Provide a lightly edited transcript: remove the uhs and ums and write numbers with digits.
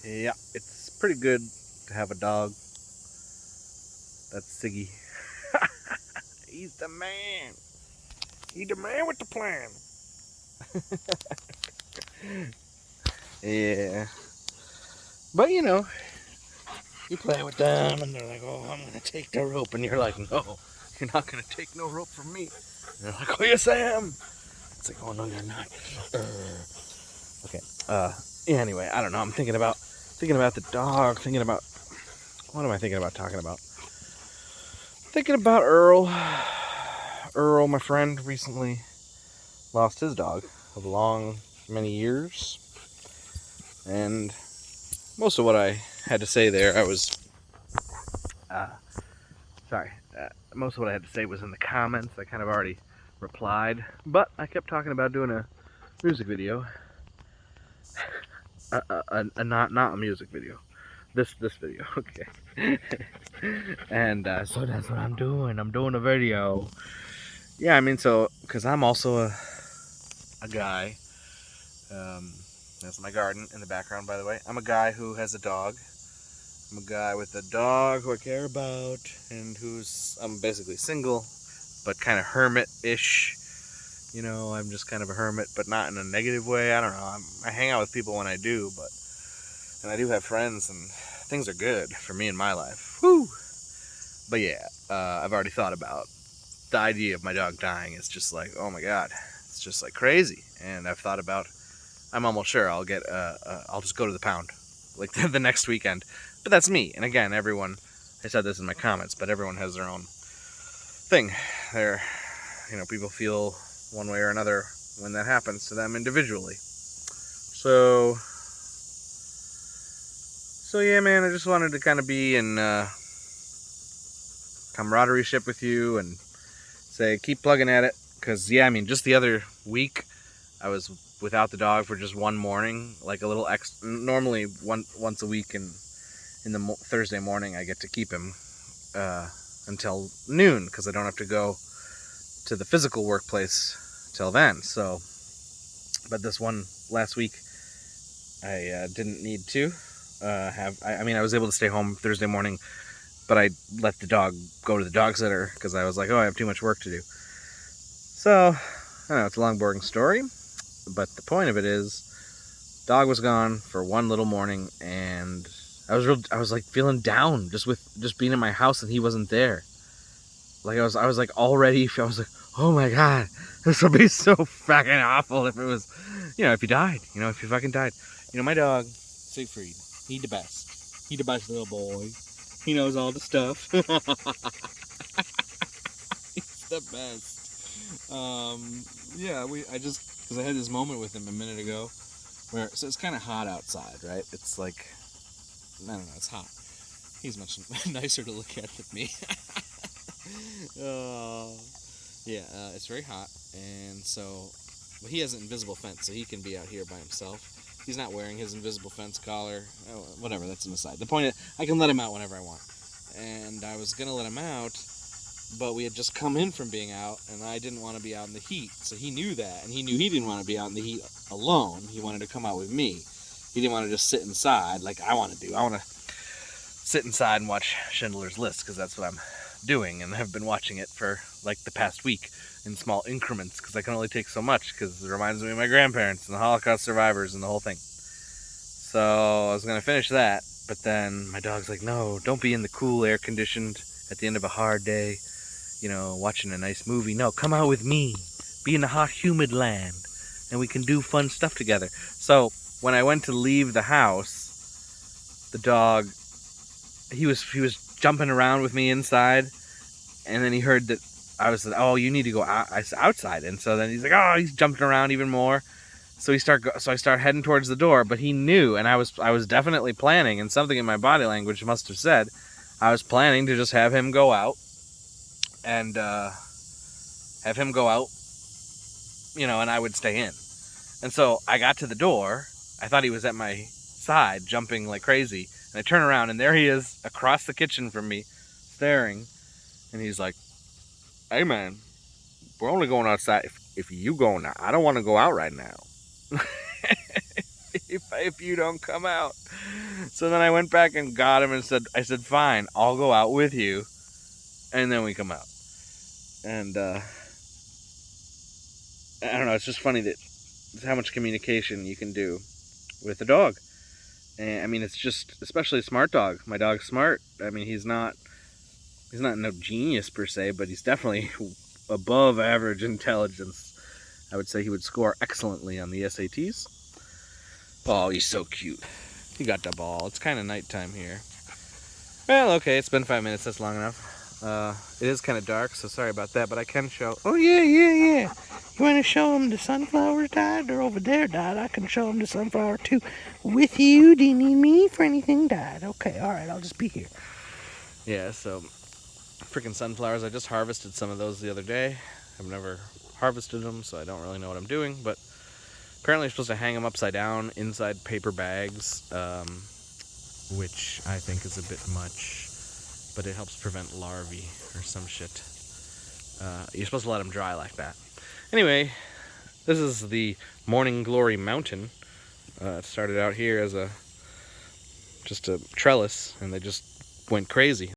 Yeah, it's pretty good to have a dog. That's Siggy. He's the man. He's the man with the plan. Yeah. But you play with them and they're like, oh, I'm going to take the rope. And you're like, no, you're not going to take no rope from me. And they're like, oh, yes, I am. It's like, oh, no, you're not. Okay. Yeah, anyway, I don't know. I'm thinking about the dog, what am I thinking about talking about? Thinking about Earl. Earl, my friend, recently lost his dog of many years. And most of what I had to say there, uh, most of what I had to say was in the comments. I kind of already replied, but I kept talking about doing a music video. Not a music video. This video, okay. And so that's what I'm doing. I'm doing a video. Yeah, I mean, so because I'm also a guy. That's my garden in the background, by the way. I'm a guy who has a dog. I'm a guy with a dog who I care about, and I'm basically single, but kind of hermit-ish. I'm just kind of a hermit, but not in a negative way. I don't know. I hang out with people when I do, and I do have friends, and things are good for me in my life. Woo! But yeah, I've already thought about the idea of my dog dying. It's just like, oh my god, it's just like crazy. And I've thought about, I'm almost sure I'll just go to the pound, like the next weekend. But that's me. And again, I said this in my comments, but everyone has their own thing. People feel one way or another when that happens to them individually. So yeah, man, I just wanted to kind of be in camaraderie ship with you and say keep plugging at it. Because, yeah, I mean, just the other week, I was without the dog for just one morning, like a little normally once a week, and in the Thursday morning, I get to keep him until noon because I don't have to go to the physical workplace till then. So, but this one last week, I didn't need to I was able to stay home Thursday morning, but I let the dog go to the dog sitter because I was like, oh, I have too much work to do. So, I know it's a long, boring story, but the point of it is, dog was gone for one little morning, and I was like feeling down just being in my house and he wasn't there. Like I was like already, I was like, oh my god, this would be so fucking awful if it was, if he died, if he fucking died. My dog, Siegfried, he the best. He the best little boy. He knows all the stuff. He's the best. Yeah, because I had this moment with him a minute ago, so it's kind of hot outside, right? It's like, I don't know, it's hot. He's much nicer to look at than me. It's very hot, and so, but he has an invisible fence, so he can be out here by himself. He's not wearing his invisible fence collar. Oh, whatever, that's an aside. The point is, I can let him out whenever I want. And I was going to let him out, but we had just come in from being out, and I didn't want to be out in the heat. So he knew that, and he knew he didn't want to be out in the heat alone. He wanted to come out with me. He didn't want to just sit inside like I want to do. I want to sit inside and watch Schindler's List, because that's what I'm doing, and I've been watching it for like the past week in small increments, because I can only take so much, because it reminds me of my grandparents and the Holocaust survivors and the whole thing. So I was going to finish that, but then my dog's like, no, don't be in the cool, air-conditioned at the end of a hard day, watching a nice movie. No, come out with me. Be in the hot, humid land, and we can do fun stuff together. So when I went to leave the house, the dog, he was jumping around with me inside, and then he heard that I was like, oh, you need to go outside. And so then he's like, oh, he's jumping around even more. So I start heading towards the door, but he knew, and I was definitely planning, and something in my body language must have said, I was planning to just have him go out, and and I would stay in. And so I got to the door, I thought he was at my side, jumping like crazy, and I turn around, and there he is, across the kitchen from me, staring, and he's like, hey man, we're only going outside if you go now. I don't want to go out right now. if you don't come out. So then I went back and got him and I said, fine, I'll go out with you. And then we come out. And I don't know, it's just funny that how much communication you can do with a dog. And I mean, it's just, especially a smart dog. My dog's smart. I mean, he's not no genius per se, but he's definitely above average intelligence. I would say he would score excellently on the SATs. Oh, he's so cute. He got the ball. It's kind of nighttime here. Well, okay, it's been 5 minutes. That's long enough. It is kind of dark, so sorry about that, but I can show... Oh, yeah. You want to show him the sunflowers died? They're over there died. I can show him the sunflower, too. With you? Do you need me for anything died? Okay, all right, I'll just be here. Yeah, so... Freaking sunflowers. I just harvested some of those the other day. I've never harvested them, so I don't really know what I'm doing, but apparently you're supposed to hang them upside down inside paper bags, which I think is a bit much, but it helps prevent larvae or some shit. You're supposed to let them dry like that. Anyway, this is the Morning Glory Mountain. It started out here as just a trellis, and they just went crazy.